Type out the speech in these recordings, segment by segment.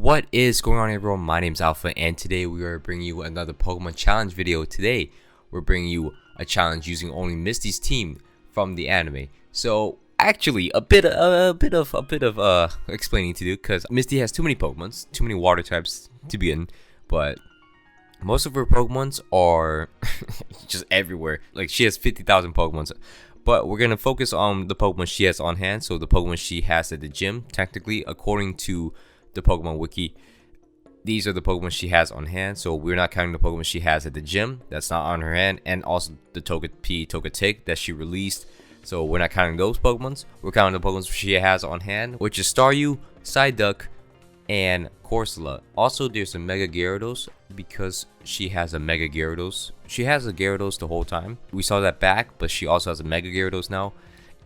What is going on, everyone? My name's Alpha, and today we are bringing you another Pokemon challenge video. Today we're bringing you a challenge using only Misty's team from the anime. So actually a bit of explaining to do, because Misty has too many Pokemons, too many water types to begin, but most of her Pokemons are just everywhere. Like, she has 50,000 Pokemons. But we're gonna focus on the Pokemon she has on hand, so the Pokemon she has at the gym. Technically, according to the Pokemon Wiki, these are the Pokemon she has on hand, so we're not counting the Pokemon she has at the gym. That's not on her hand, and also the Togetic that she released. So we're not counting those Pokemons. We're counting the Pokemon she has on hand, which is Staryu, Psyduck, and Corsola. Also, there's a Mega Gyarados because she has a Mega Gyarados. She has a Gyarados the whole time. We saw that back, but she also has a Mega Gyarados now.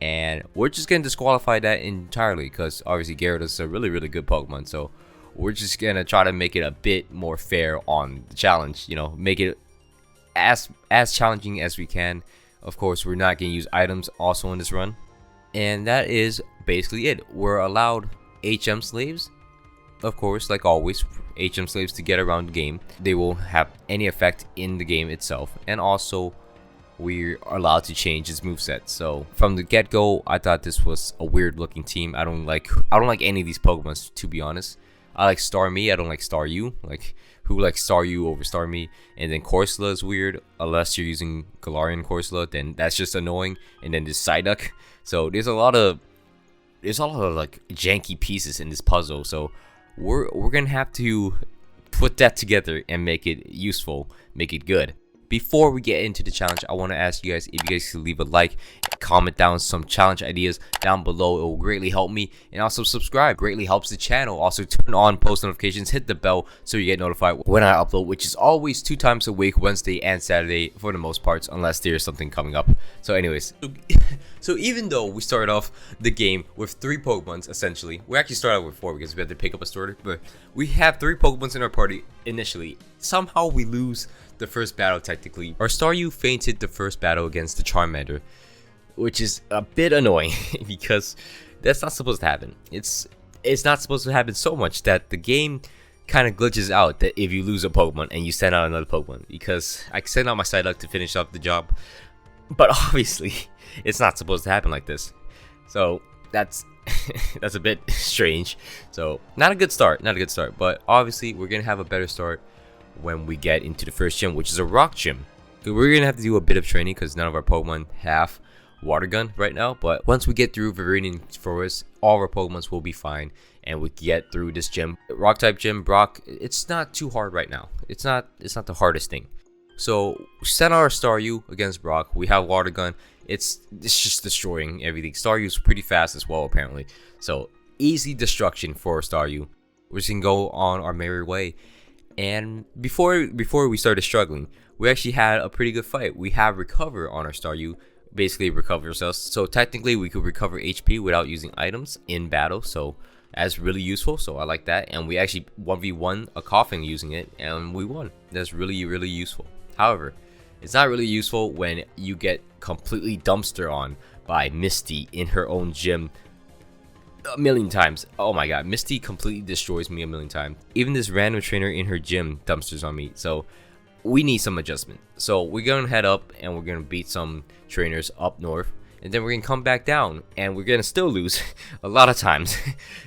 And we're just going to disqualify that entirely because obviously Gyarados is a really good Pokemon. So we're just going to try to make it a bit more fair on the challenge. You know, make it as challenging as we can. Of course, we're not going to use items also in this run. And that is basically it. We're allowed HM slaves. Of course, like always, HM slaves to get around the game. They won't have any effect in the game itself. And also, we're allowed to change its moveset. So from the get-go, I thought this was a weird looking team. I don't like any of these Pokemon, to be honest. I like Starmie, I don't like Staryu. Like, who likes Staryu over Starmie? And then Corsola is weird, unless you're using Galarian Corsola, then that's just annoying. And then there's Psyduck. So there's a lot of like janky pieces in this puzzle. So we're gonna have to put that together and make it useful, make it good. Before we get into the challenge, I want to ask you guys if you guys could leave a like, comment down some challenge ideas down below. It will greatly help me, and also subscribe. Greatly helps the channel. Also turn on post notifications, hit the bell so you get notified when I upload, which is always 2 times a week, Wednesday and Saturday for the most parts, unless there's something coming up. So anyways, so even though we started off the game with 3 Pokemons, essentially, we actually started with 4 because we had to pick up a starter, but we have 3 Pokemons in our party initially. Somehow we lose the first battle. Technically, our Staryu fainted the first battle against the Charmander, which is a bit annoying because that's not supposed to happen. It's not supposed to happen so much that the game kind of glitches out that if you lose a Pokemon and you send out another Pokemon, because I sent out my Psyduck to finish up the job, but obviously it's not supposed to happen like this. So that's that's a bit strange. So not a good start, but obviously we're gonna have a better start when we get into the first gym, which is a rock gym. We're gonna have to do a bit of training because none of our Pokemon have water gun right now, but once we get through Viridian Forest, all of our Pokemons will be fine and we get through this gym. Rock type gym, Brock, it's not too hard right now. It's not the hardest thing. So send our Staryu against Brock. We have water gun. It's just destroying everything. Staryu's pretty fast as well, apparently, so easy destruction for Staryu. We're just gonna go on our merry way. And before we started struggling, we actually had a pretty good fight. We have recover on our Staryu, basically recovers us. So technically we could recover HP without using items in battle. So that's really useful. So I like that. And we actually 1v1 a Coughing using it, and we won. That's really useful. However, it's not really useful when you get completely dumpster on by Misty in her own gym a million times. Oh my god, Misty completely destroys me a million times. Even this random trainer in her gym dumpsters on me. So we need some adjustment. So we're gonna head up and we're gonna beat some trainers up north, and then we're gonna come back down and we're gonna still lose a lot of times.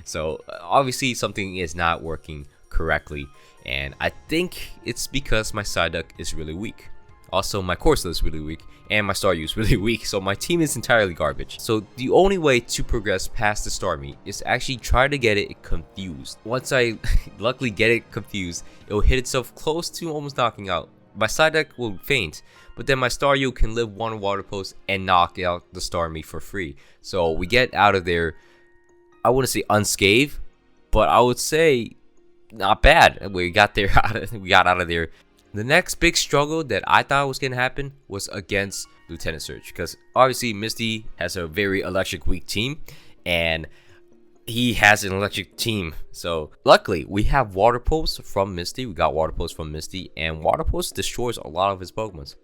So obviously something is not working correctly, and I think it's because my Psyduck is really weak. Also, my Corsola is really weak, and my Staryu is really weak, so my team is entirely garbage. So the only way to progress past the Starmie is to actually try to get it confused. Once I luckily get it confused, it will hit itself close to almost knocking out. My Psyduck will faint, but then my Staryu can live 1 water post and knock out the Starmie for free. So we get out of there, I wouldn't say unscathed, but I would say not bad. We got out of there. The next big struggle that I thought was going to happen was against Lieutenant Surge, because obviously Misty has a very electric weak team, and he has an electric team. So luckily we have Water Pulse from Misty. We got Water Pulse from Misty, and Water Pulse destroys a lot of his Pokemon.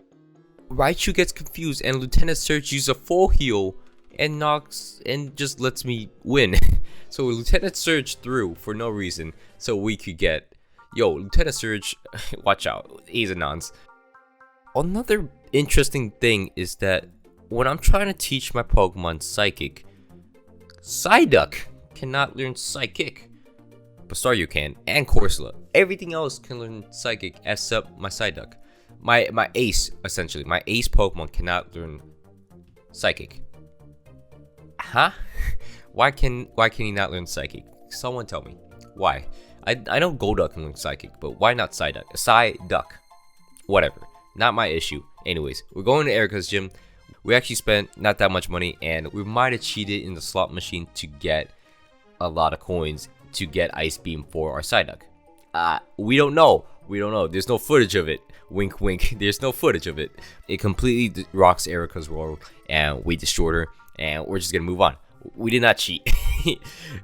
Raichu gets confused, and Lieutenant Surge uses a full heal and knocks and just lets me win. So Lieutenant Surge threw for no reason so we could get, yo, Lieutenant Surge, watch out, he's a nonce. Another interesting thing is that when I'm trying to teach my Pokemon Psychic, Psyduck cannot learn Psychic. But Staryu can, and Corsola. Everything else can learn Psychic except my Psyduck. My ace, essentially. My ace Pokemon cannot learn Psychic. Huh? Why can he not learn Psychic? Someone tell me. Why? I know Golduck can learn Psychic, but why not Psyduck? Psyduck. Whatever. Not my issue. Anyways, we're going to Erica's gym. We actually spent not that much money, and we might have cheated in the slot machine to get a lot of coins to get Ice Beam for our Psyduck. We don't know. There's no footage of it. Wink, wink. There's no footage of it. It completely rocks Erica's world, and we destroyed her, and we're just gonna move on. We did not cheat.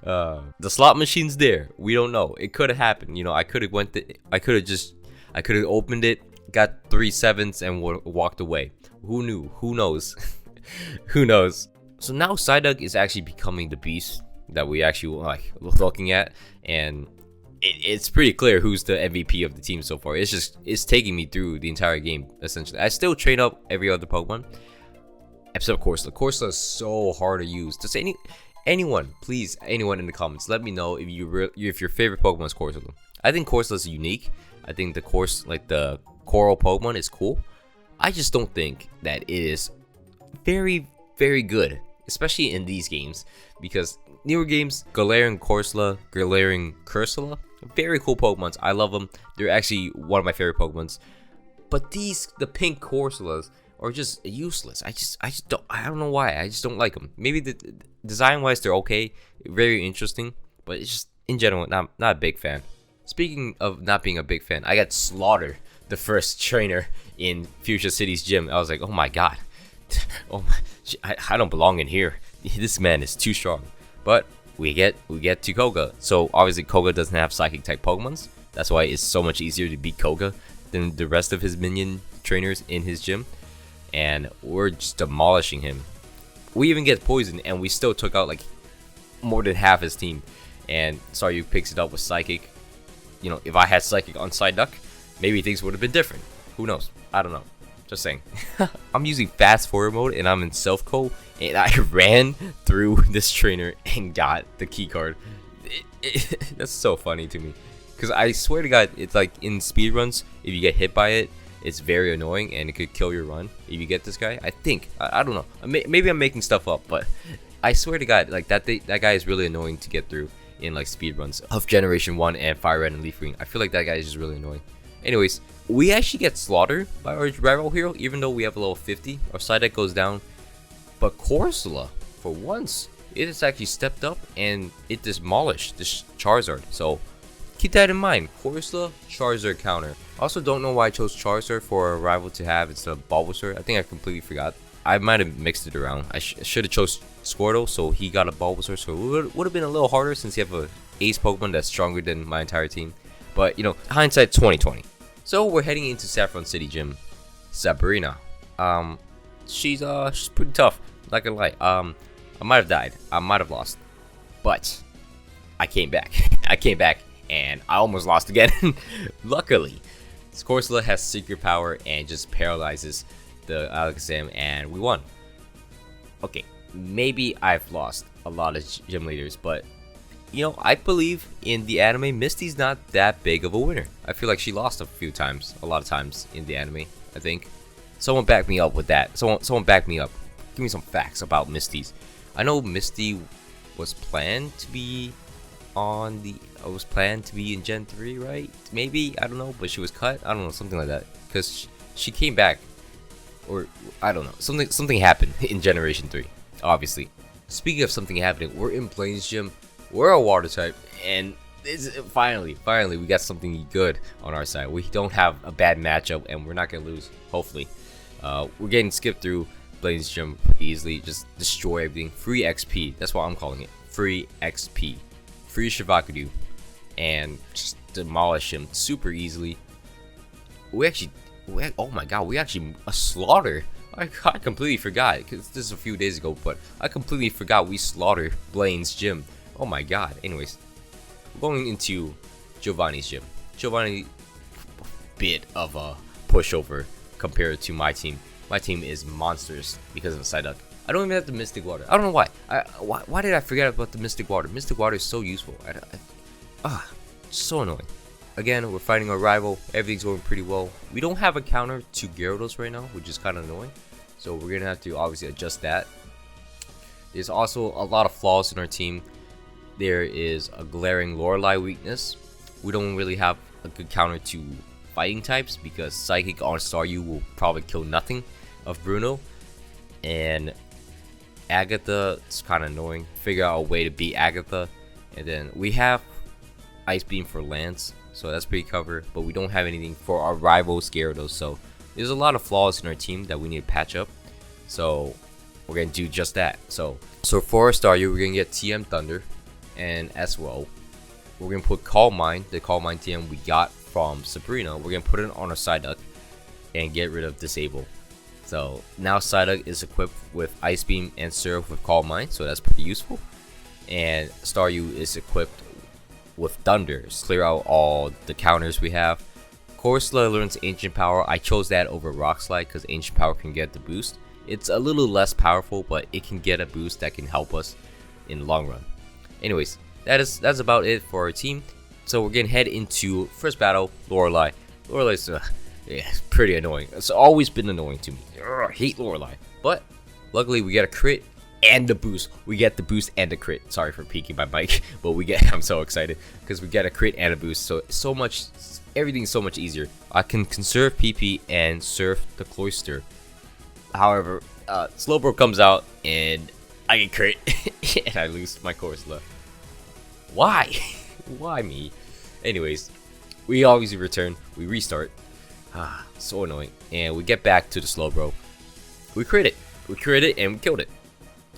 The slot machine's there. We don't know. It could have happened. You know, I could have opened it, got 3 7s, and walked away. Who knew? Who knows? Who knows? So now Psyduck is actually becoming the beast that we actually like looking at, and it's pretty clear who's the MVP of the team so far. It's taking me through the entire game essentially. I still train up every other Pokemon except Corsola. Corsola is so hard to use. Does anyone, please, anyone in the comments, let me know if your favorite Pokemon is Corsola. I think Corsola is unique. I think the Coral Pokemon is cool. I just don't think that it is very, very good, especially in these games, because newer games, Galarian Corsola, Galarian Cursola, very cool Pokemons. I love them. They're actually one of my favorite Pokemons. But the pink Corsolas are just useless. I don't know why. I just don't like them. Maybe the design-wise they're okay, very interesting, but it's just in general not a big fan. Speaking of not being a big fan, I got slaughtered the first trainer in Fuchsia City's gym. I was like, oh my god, oh my, I don't belong in here. This man is too strong. But we get to Koga. So obviously Koga doesn't have psychic type Pokemons. That's why it's so much easier to beat Koga than the rest of his minion trainers in his gym. And we're just demolishing him. We even get poisoned, and we still took out like more than half his team. And Staryu picks it up with Psychic. You know, if I had Psychic on Psyduck, maybe things would have been different. Who knows? I don't know. Just saying. I'm using fast forward mode, and I'm in self-co, and I ran through this trainer and got the key card. That's so funny to me, because I swear to God, it's like in speedruns, if you get hit by it, it's very annoying and it could kill your run if you get this guy. I think. I don't know. Maybe I'm making stuff up, but I swear to God, like that guy is really annoying to get through in like speedruns of Generation 1 and Fire Red and Leaf Green. I feel like that guy is just really annoying. Anyways, we actually get slaughtered by our rival hero, even though we have a level 50. Our side deck goes down. But Corsola, for once, it has actually stepped up and it demolished this Charizard. So keep that in mind. Corsola, Charizard counter. Also, don't know why I chose Charizard for a rival to have instead of Bulbasaur. I think I completely forgot. I might have mixed it around. I should have chose Squirtle, so he got a Bulbasaur. So it would have been a little harder since you have a ace Pokemon that's stronger than my entire team. But, you know, hindsight 2020. So we're heading into Saffron City Gym. Sabrina. She's pretty tough. Not gonna lie. I might have died. I might have lost. But I came back. I came back and I almost lost again. Luckily, Corsola has secret power and just paralyzes the Alakazam, and we won. Okay, maybe I've lost a lot of gym leaders, but you know, I believe in the anime, Misty's not that big of a winner. I feel like she lost a lot of times in the anime, I think. Someone back me up with that. Someone back me up. Give me some facts about Misty's. I know Misty was planned to be in Gen 3, right? Maybe, I don't know, but she was cut. I don't know, something like that. Because she came back, or I don't know, something happened in Generation 3, obviously. Speaking of something happening, we're in Blaine's gym. We're a water type, and finally we got something good on our side. We don't have a bad matchup, and we're not gonna lose. Hopefully, we're getting skipped through Blaine's gym easily. Just destroy everything. Free XP. That's what I'm calling it. Free XP. Free Shivakudu, and just demolish him super easily. Oh my god, we actually slaughter I completely forgot, because this is a few days ago, but I completely forgot we slaughtered Blaine's gym. Oh my god. Anyways, going into Giovanni's gym. Giovanni, bit of a pushover compared to my team. My team is monsters because of the Psyduck. I don't even have the Mystic Water. I don't know why. Why did I forget about the Mystic Water? Mystic Water is so useful. So annoying. Again, we're fighting our rival. Everything's going pretty well. We don't have a counter to Gyarados right now, which is kind of annoying. So we're going to have to obviously adjust that. There's also a lot of flaws in our team. There is a glaring Lorelei weakness. We don't really have a good counter to fighting types because Psychic on Staryu will probably kill nothing of Bruno. And Agatha is kind of annoying. Figure out a way to beat Agatha. And then we have Ice Beam for Lance. So that's pretty covered, but we don't have anything for our rival Gyarados. So there's a lot of flaws in our team that we need to patch up. So we're gonna do just that. So for our Staryu, we're gonna get TM Thunder, and as well, we're gonna put Calm Mind, the Calm Mind TM we got from Sabrina. We're gonna put it on our Psyduck and get rid of Disable. So now Psyduck is equipped with Ice Beam and Surf with Calm Mind, so that's pretty useful. And Staryu is equipped with Thunder, clear out all the counters we have. Corsola learns Ancient Power. I chose that over Rock Slide because Ancient Power can get the boost. It's a little less powerful, but it can get a boost that can help us in the long run. Anyways, that's about it for our team. So we're gonna head into first battle, Lorelei. Lorelei's it's pretty annoying. It's always been annoying to me. I hate Lorelei, but luckily we get a crit and the boost. We get the boost and the crit. Sorry for peeking my mic, but I'm so excited because we get a crit and a boost. So much, everything's so much easier. I can conserve PP and surf the Cloyster. However, Slowbro comes out and I get crit and I lose my Corsola. Why? Why me? Anyways, we obviously return. We restart. So annoying. And we get back to the Slowbro. We crit it. We crit it and we killed it.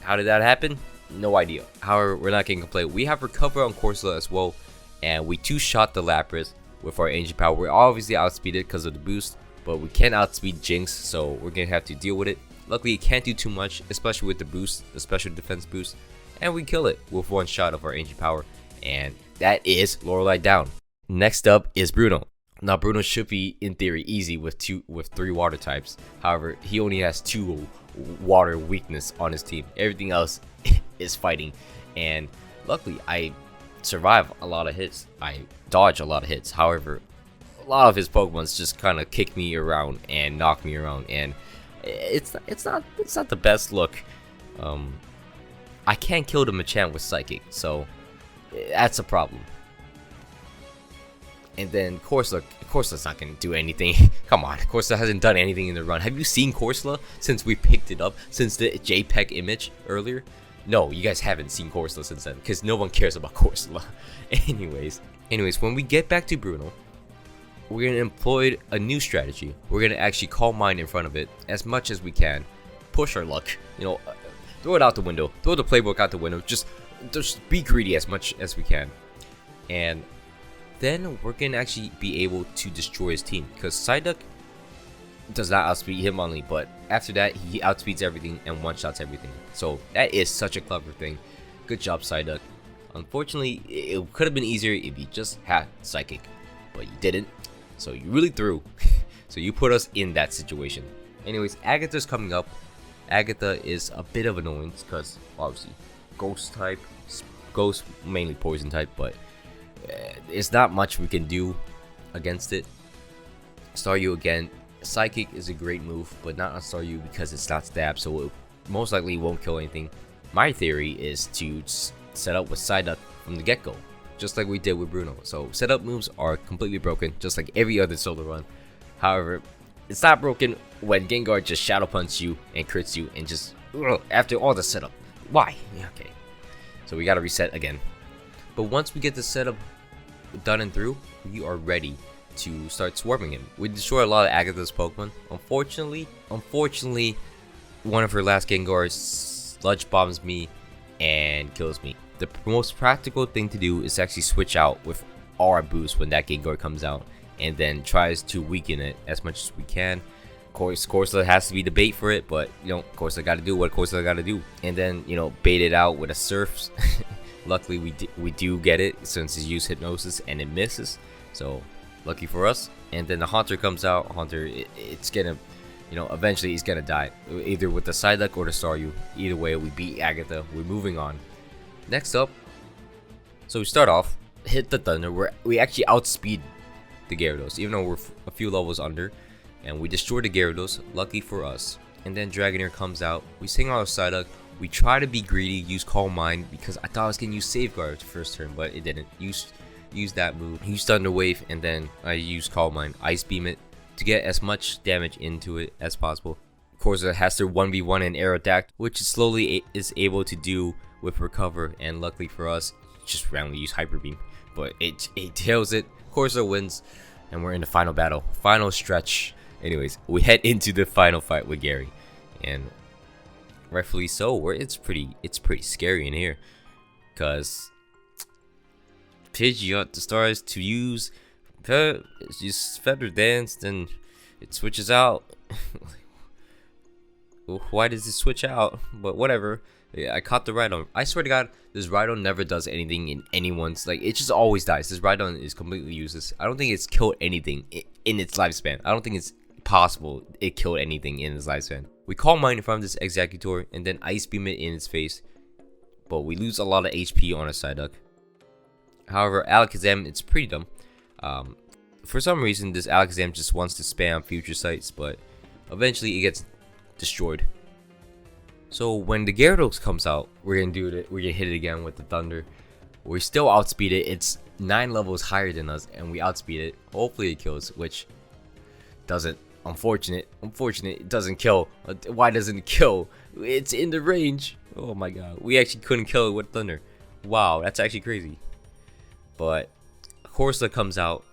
How did that happen? No idea. However, we're not getting complaint. We have recover on Corsola as well, and we two-shot the Lapras with our Ancient Power. We're obviously outspeeded because of the boost, but we can't outspeed Jinx, so we're gonna have to deal with it. Luckily, it can't do too much, especially with the boost, the special defense boost, and we kill it with one shot of our Ancient Power, and that is Lorelei down. Next up is Bruno. Now Bruno should be in theory easy with 3 water types. However, he only has 2 water weakness on his team. Everything else is fighting, and luckily I survive a lot of hits. I dodge a lot of hits. However, a lot of his Pokemons just kind of kick me around and knock me around, and it's not the best look. I can't kill the Machamp with Psychic, so that's a problem. And then Corsola's not going to do anything. Come on, Corsola hasn't done anything in the run. Have you seen Corsola since we picked it up? Since the JPEG image earlier? No, you guys haven't seen Corsola since then, because no one cares about Corsola. Anyways, when we get back to Bruno, we're going to employ a new strategy. We're going to actually Calm Mind in front of it as much as we can. Push our luck. Throw it out the window. Throw the playbook out the window. Just be greedy as much as we can. And then we're gonna actually be able to destroy his team, because Psyduck does not outspeed Hitmonlee, but after that he outspeeds everything and one-shots everything. So that is such a clever thing. Good job, Psyduck. Unfortunately, it could have been easier if you just had Psychic, but you didn't, so you really threw. So you put us in that situation. Anyways, Agatha's coming up. Agatha is a bit of annoyance because obviously Ghost type, Ghost mainly Poison type, but it's not much we can do against it. Staryu again, Psychic is a great move, but not on Staryu because it's not stab, so it most likely won't kill anything. My theory is to set up with Psyduck from the get-go, just like we did with Bruno. So setup moves are completely broken, just like every other solo run. However, it's not broken when Gengar just Shadow Punch you and crits you and just after all the setup. Why? Yeah, okay. So we gotta reset again. But once we get the setup done and through, we are ready to start swarming him. We destroy a lot of Agatha's Pokemon. Unfortunately, one of her last Gengars sludge bombs me and kills me. The most practical thing to do is actually switch out with our boost when that Gengar comes out, and then tries to weaken it as much as we can. course, Corsa has to be the bait for it, but you know, Corsa got to do what Corsa got to do, and then you know, bait it out with a surf. Luckily, we do get it since he's used hypnosis and it misses, so lucky for us. And then the Haunter comes out. Haunter, it's gonna, you know, eventually he's gonna die, either with the Psyduck or the Staryu. Either way, we beat Agatha. We're moving on. Next up, so we start off, hit the Thunder. We actually outspeed the Gyarados, even though we're a few levels under, and we destroy the Gyarados. Lucky for us. And then Dragonair comes out. We sing our Psyduck. We try to be greedy, use Calm Mind because I thought I was gonna use Safeguard first turn, but it didn't. Use that move. Use Thunder Wave, and then I use Calm Mind. Ice Beam it to get as much damage into it as possible. Corsa has their 1v1 in Aerodactyl, which it slowly is able to do with Recover, and luckily for us, just randomly use Hyper Beam, but it tails it. Corsa wins, and we're in the final battle, final stretch. Anyways, we head into the final fight with Gary, and rightfully so. It's pretty scary in here, cause Pidgeot the stars to use Feather Dance, then it switches out. Why does it switch out? But whatever. Yeah, I caught the Rhydon. I swear to God, this Rhydon never does anything in anyone's, like, it just always dies. This Rhydon is completely useless. I don't think it's killed anything in its lifespan. I don't think it's possible it killed anything in its lifespan. We Calm Mind from this Executor and then Ice Beam it in its face, but we lose a lot of HP on a Psyduck. However, Alakazam, it's pretty dumb. For some reason, this Alakazam just wants to spam Future Sights, but eventually it gets destroyed. So when the Gyarados comes out, we're gonna do it. We're gonna hit it again with the Thunder. We still outspeed it. It's 9 levels higher than us, and we outspeed it. Hopefully it kills, which doesn't. Unfortunate. It doesn't kill. Why doesn't it kill? It's in the range. Oh my God. We actually couldn't kill it with Thunder. Wow, that's actually crazy. But Corsa comes out.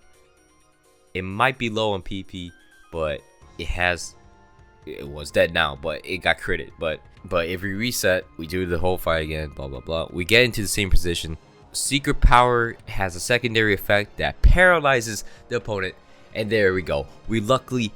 It might be low on PP, but it was dead now, but it got critted. But if we reset, we do the whole fight again, blah blah blah. We get into the same position. Secret Power has a secondary effect that paralyzes the opponent, and there we go. We luckily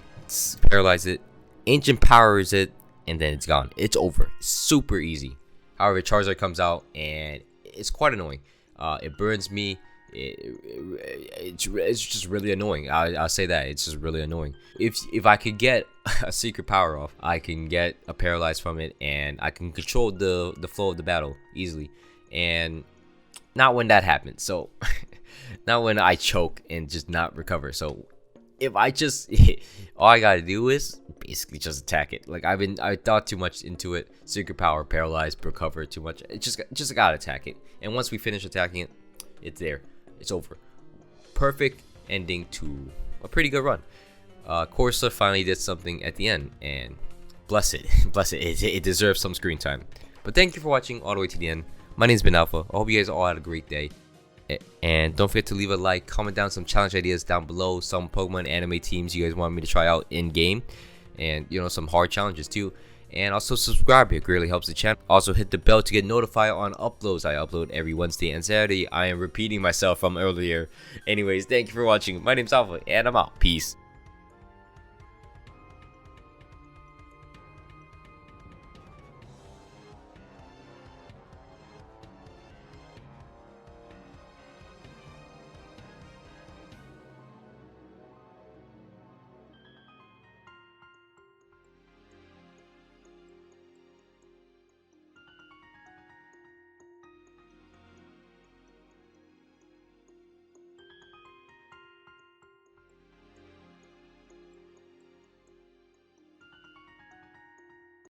paralyze it. Ancient Powers it, and then it's gone. It's over. It's super easy. However, Charizard comes out, and it's quite annoying. It burns me. It's just really annoying. I'll say that it's just really annoying. If I could get a Secret Power off, I can get a Paralyze from it, and I can control the flow of the battle easily. And not when that happens. So not when I choke and just not recover. So if I just all I gotta do is basically just attack it. Like I thought too much into it. Secret Power, Paralyze, recover too much. It just gotta attack it. And once we finish attacking it, it's there. It's over. Perfect ending to a pretty good run. Corsa finally did something at the end, and bless it. It deserves some screen time. But thank you for watching all the way to the end. My name's been Alpha. I hope you guys all had a great day. And don't forget to leave a like, comment down some challenge ideas down below, some Pokemon anime teams you guys want me to try out in game, and you know, some hard challenges too. And also subscribe, it greatly helps the channel. Also hit the bell to get notified on uploads. I upload every Wednesday and Saturday. I am repeating myself from earlier. Anyways, thank you for watching. My name's Alpha, and I'm out. Peace.